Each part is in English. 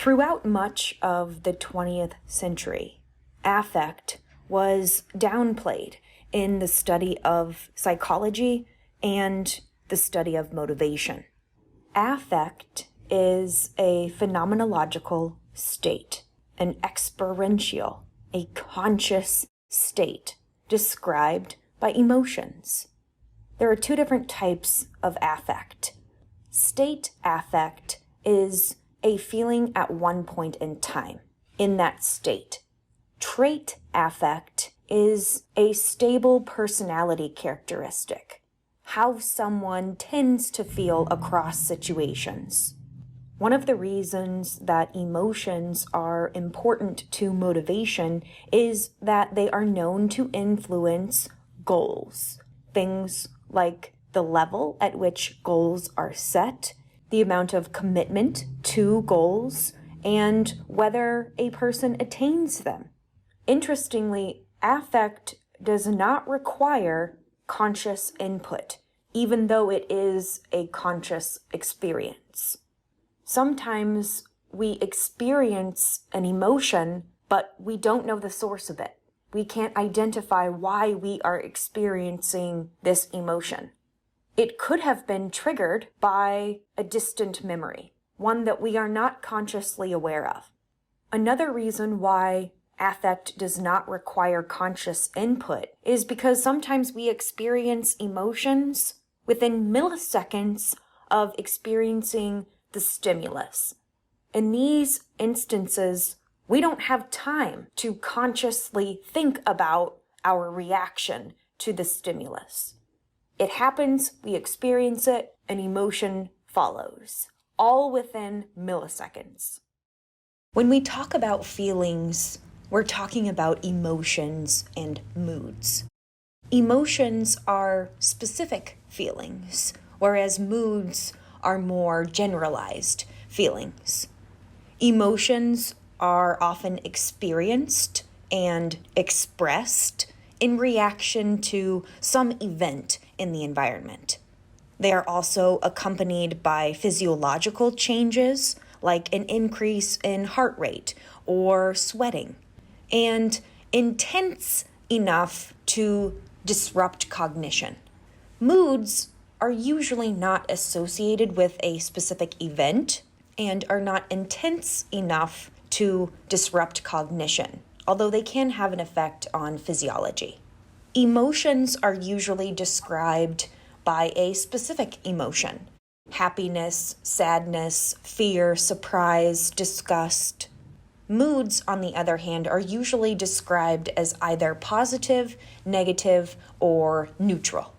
Throughout much of the 20th century, affect was downplayed in the study of psychology and the study of motivation. Affect is a phenomenological state, an experiential, a conscious state described by emotions. There are two different types of affect. State affect is a feeling at one point in time, in that state. Trait affect is a stable personality characteristic, how someone tends to feel across situations. One of the reasons that emotions are important to motivation is that they are known to influence goals. Things like the level at which goals are set, the amount of commitment to goals, and whether a person attains them. Interestingly, affect does not require conscious input, even though it is a conscious experience. Sometimes we experience an emotion, but we don't know the source of it. We can't identify why we are experiencing this emotion. It could have been triggered by a distant memory, one that we are not consciously aware of. Another reason why affect does not require conscious input is because sometimes we experience emotions within milliseconds of experiencing the stimulus. In these instances, we don't have time to consciously think about our reaction to the stimulus. It happens, we experience it, an emotion follows, all within milliseconds. When we talk about feelings, we're talking about emotions and moods. Emotions are specific feelings, whereas moods are more generalized feelings. Emotions are often experienced and expressed in reaction to some event in the environment. They are also accompanied by physiological changes like an increase in heart rate or sweating, and intense enough to disrupt cognition. Moods are usually not associated with a specific event and are not intense enough to disrupt cognition, although they can have an effect on physiology. Emotions are usually described by a specific emotion: happiness, sadness, fear, surprise, disgust. Moods, on the other hand, are usually described as either positive, negative, or neutral.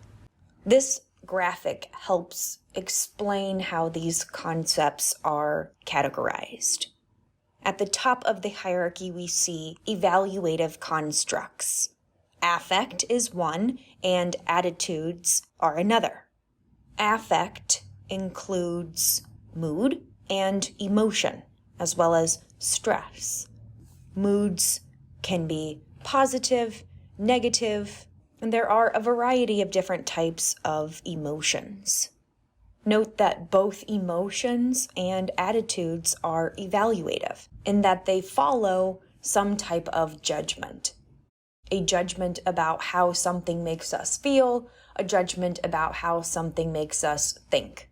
This graphic helps explain how these concepts are categorized. At the top of the hierarchy, we see evaluative constructs. Affect is one, and attitudes are another. Affect includes mood and emotion, as well as stress. Moods can be positive, negative, and there are a variety of different types of emotions. Note that both emotions and attitudes are evaluative, in that they follow some type of judgment. A judgment about how something makes us feel, a judgment about how something makes us think.